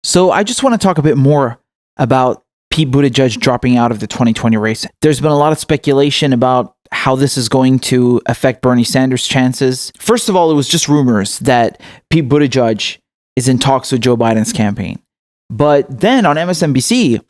So I just want to talk a bit more about Pete Buttigieg dropping out of the 2020 race. There's been a lot of speculation about how this is going to affect Bernie Sanders' chances. First of all, it was just rumors that Pete Buttigieg is in talks with Joe Biden's campaign. But then on MSNBC,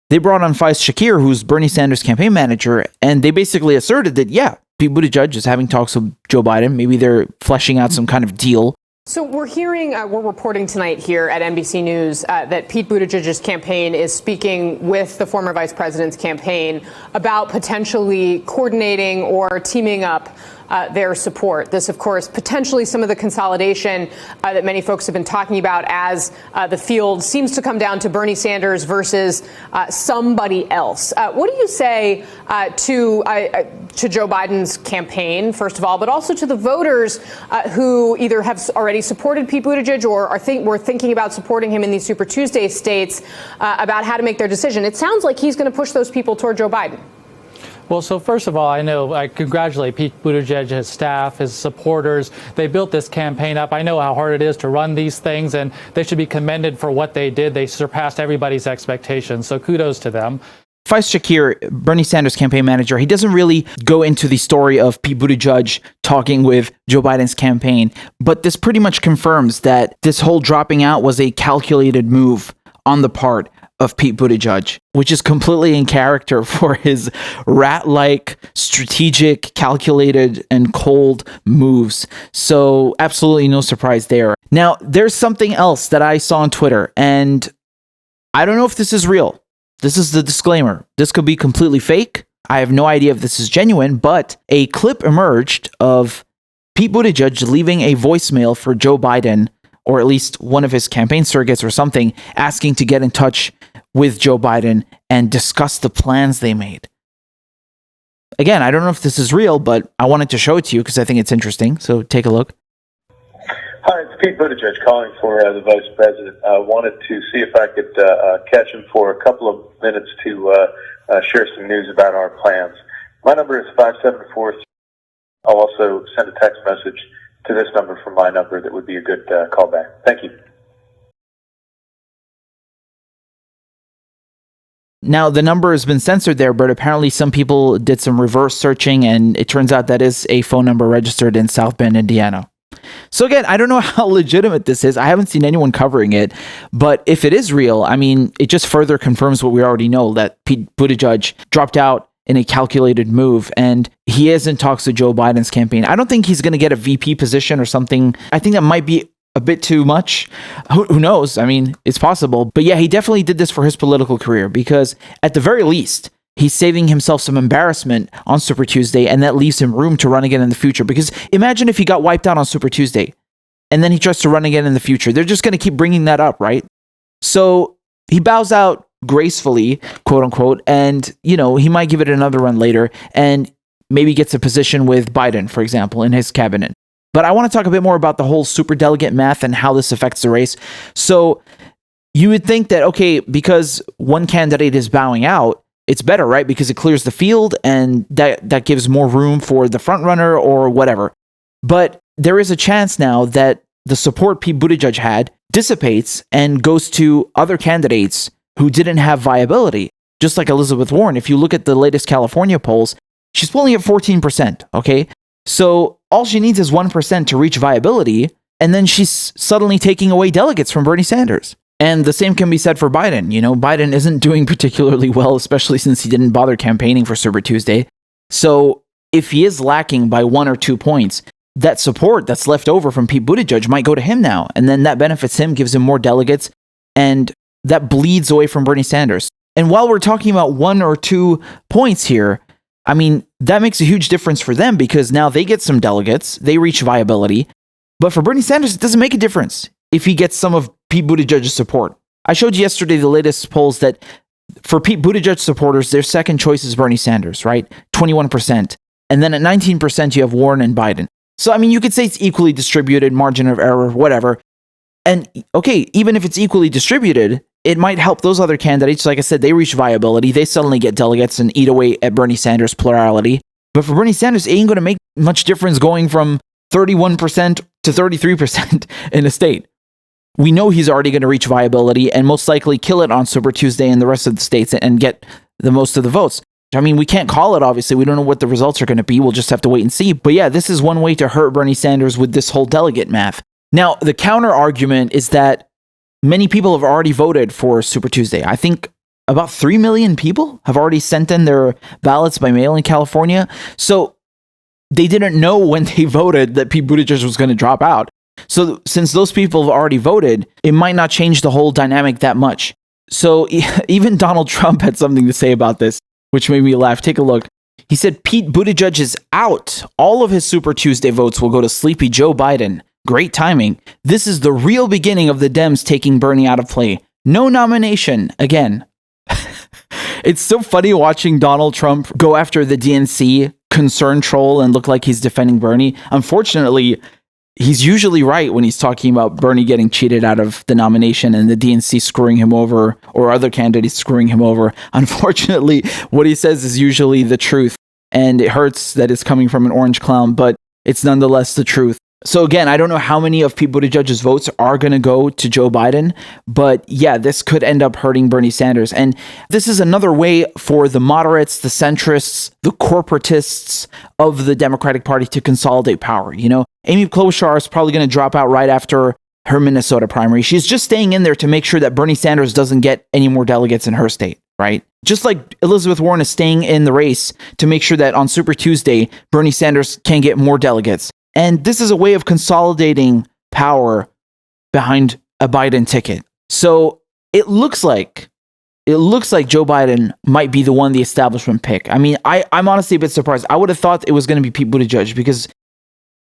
they brought on Faiz Shakir, who's Bernie Sanders' campaign manager, and they basically asserted that, yeah, Pete Buttigieg is having talks with Joe Biden. Maybe they're fleshing out some kind of deal. So we're reporting tonight here at NBC News that Pete Buttigieg's campaign is speaking with the former vice president's campaign about potentially coordinating or teaming up their support. This, of course, potentially some of the consolidation that many folks have been talking about as the field seems to come down to Bernie Sanders versus somebody else. What do you say to Joe Biden's campaign, first of all, but also to the voters who either have already supported Pete Buttigieg or were thinking about supporting him in these Super Tuesday states about how to make their decision? It sounds like he's going to push those people toward Joe Biden. Well, so first of all, I congratulate Pete Buttigieg, his staff, his supporters. They built this campaign up. I know how hard it is to run these things, and they should be commended for what they did. They surpassed everybody's expectations, so kudos to them. Faiz Shakir, Bernie Sanders' campaign manager, he doesn't really go into the story of Pete Buttigieg talking with Joe Biden's campaign, but this pretty much confirms that this whole dropping out was a calculated move on the part of Pete Buttigieg, which is completely in character for his rat-like, strategic, calculated, and cold moves. So absolutely no surprise there. Now, there's something else that I saw on Twitter, and I don't know if this is real. This is the disclaimer. This could be completely fake. I have no idea if this is genuine, but a clip emerged of Pete Buttigieg leaving a voicemail for Joe Biden, or at least one of his campaign surrogates or something, asking to get in touch with Joe Biden and discuss the plans they made. Again, I don't know if this is real, but I wanted to show it to you because I think it's interesting. So take a look. Hi, it's Pete Buttigieg calling for the Vice President. I wanted to see if I could catch him for a couple of minutes to share some news about our plans. My number is 574. I'll also send a text message to this number from my number that would be a good callback. Thank you. Now, the number has been censored there, but apparently some people did some reverse searching, and it turns out that is a phone number registered in South Bend, Indiana. So again, I don't know how legitimate this is. I haven't seen anyone covering it, but if it is real, I mean, it just further confirms what we already know, that Pete Buttigieg dropped out in a calculated move, and he is in talks with Joe Biden's campaign. I don't think he's going to get a VP position or something. I think that might be a bit too much. Who knows? I mean, it's possible. But yeah, he definitely did this for his political career, because at the very least, he's saving himself some embarrassment on Super Tuesday, and that leaves him room to run again in the future. Because imagine if he got wiped out on Super Tuesday and then he tries to run again in the future. They're just going to keep bringing that up, right? So he bows out gracefully, quote unquote, and, you know, he might give it another run later and maybe gets a position with Biden, for example, in his cabinet. But I want to talk a bit more about the whole superdelegate math and how this affects the race. So you would think that, okay, because one candidate is bowing out, it's better, right? Because it clears the field and that gives more room for the front runner or whatever. But there is a chance now that the support Pete Buttigieg had dissipates and goes to other candidates who didn't have viability. Just like Elizabeth Warren, if you look at the latest California polls, she's polling at 14%, okay? So all she needs is 1% to reach viability, and then she's suddenly taking away delegates from Bernie Sanders. And the same can be said for Biden. You know, Biden isn't doing particularly well, especially since he didn't bother campaigning for Super Tuesday. So if he is lacking by 1 or 2 points, that support that's left over from Pete Buttigieg might go to him now. And then that benefits him, gives him more delegates, and that bleeds away from Bernie Sanders. And while we're talking about 1 or 2 points here, I mean, that makes a huge difference for them because now they get some delegates, they reach viability. But for Bernie Sanders, it doesn't make a difference if he gets some of Pete Buttigieg's support. I showed you yesterday the latest polls that for Pete Buttigieg supporters, their second choice is Bernie Sanders, right? 21%. And then at 19%, you have Warren and Biden. So, I mean, you could say it's equally distributed, margin of error, whatever. And okay, even if it's equally distributed, it might help those other candidates. Like I said, they reach viability. They suddenly get delegates and eat away at Bernie Sanders' plurality. But for Bernie Sanders, it ain't going to make much difference going from 31% to 33% in a state. we know he's already going to reach viability and most likely kill it on Super Tuesday in the rest of the states and get the most of the votes. I mean, we can't call it, obviously. We don't know what the results are going to be. We'll just have to wait and see. But yeah, this is one way to hurt Bernie Sanders with this whole delegate math. Now, the counter argument is that many people have already voted for Super Tuesday. I think about 3 million people have already sent in their ballots by mail in California. So they didn't know when they voted that Pete Buttigieg was going to drop out. So since those people have already voted, it might not change the whole dynamic that much. So even Donald Trump had something to say about this, which made me laugh. Take a look. He said, Pete Buttigieg is out. All of his Super Tuesday votes will go to sleepy Joe Biden. Great timing. This is the real beginning of the Dems taking Bernie out of play. No nomination again. It's so funny watching Donald Trump go after the DNC concern troll and look like he's defending Bernie. Unfortunately, he's usually right when he's talking about Bernie getting cheated out of the nomination and the DNC screwing him over or other candidates screwing him over. Unfortunately, what he says is usually the truth, and it hurts that it's coming from an orange clown, but it's nonetheless the truth. So again, I don't know how many of Pete Buttigieg's votes are going to go to Joe Biden, but yeah, this could end up hurting Bernie Sanders. And this is another way for the moderates, the centrists, the corporatists of the Democratic Party to consolidate power. You know, Amy Klobuchar is probably going to drop out right after her Minnesota primary. She's just staying in there to make sure that Bernie Sanders doesn't get any more delegates in her state, right? Just like Elizabeth Warren is staying in the race to make sure that on Super Tuesday, Bernie Sanders can get more delegates. And this is a way of consolidating power behind a Biden ticket. So it looks like Joe Biden might be the one the establishment pick. I mean, I'm honestly a bit surprised. I would have thought it was going to be Pete Buttigieg because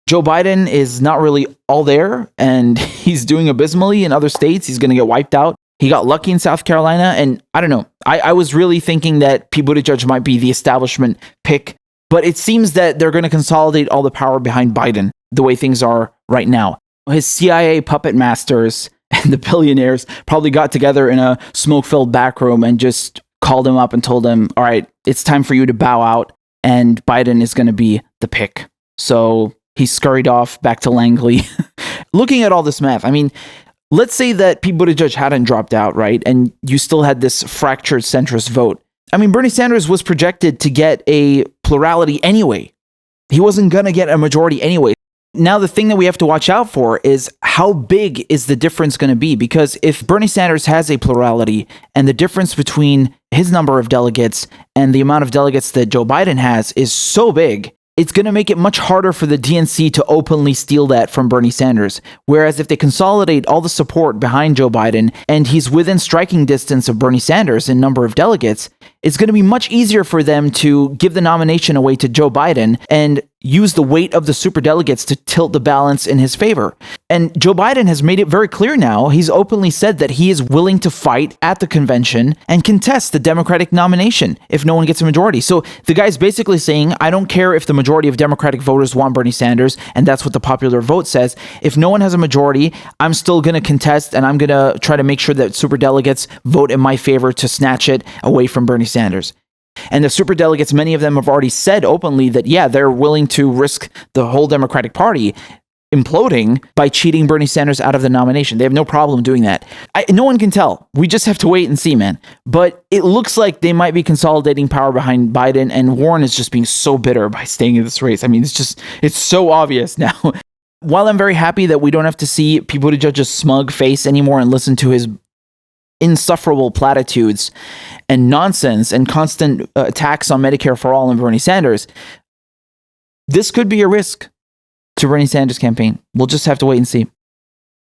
Joe Biden is not really all there and he's doing abysmally in other states. He's going to get wiped out. He got lucky in South Carolina. And I don't know. I was really thinking that Pete Buttigieg might be the establishment pick. But it seems that they're going to consolidate all the power behind Biden the way things are right now. His CIA puppet masters and the billionaires probably got together in a smoke-filled back room and just called him up and told him, all right, it's time for you to bow out, and Biden is going to be the pick. So he scurried off back to Langley. Looking at all this math, I mean, let's say that Pete Buttigieg hadn't dropped out, right? And you still had this fractured centrist vote. I mean, Bernie Sanders was projected to get a plurality anyway. He wasn't going to get a majority anyway. Now, the thing that we have to watch out for is how big is the difference going to be? Because if Bernie Sanders has a plurality and the difference between his number of delegates and the amount of delegates that Joe Biden has is so big, it's going to make it much harder for the DNC to openly steal that from Bernie Sanders. Whereas if they consolidate all the support behind Joe Biden and he's within striking distance of Bernie Sanders in number of delegates, it's going to be much easier for them to give the nomination away to Joe Biden and use the weight of the superdelegates to tilt the balance in his favor. And Joe Biden has made it very clear now. He's openly said that he is willing to fight at the convention and contest the Democratic nomination if no one gets a majority. So the guy's basically saying, I don't care if the majority of Democratic voters want Bernie Sanders, and that's what the popular vote says. If no one has a majority, I'm still going to contest, and I'm going to try to make sure that superdelegates vote in my favor to snatch it away from Bernie Sanders. And the superdelegates, many of them have already said openly that, yeah, they're willing to risk the whole Democratic Party imploding by cheating Bernie Sanders out of the nomination. They have no problem doing that. No one can tell. We just have to wait and see, man. But it looks like they might be consolidating power behind Biden, and Warren is just being so bitter by staying in this race. I mean, it's so obvious now. While I'm very happy that we don't have to see Pete Buttigieg's smug face anymore and listen to his insufferable platitudes and nonsense and constant attacks on Medicare for All and Bernie Sanders, this could be a risk to Bernie Sanders' campaign. We'll just have to wait and see.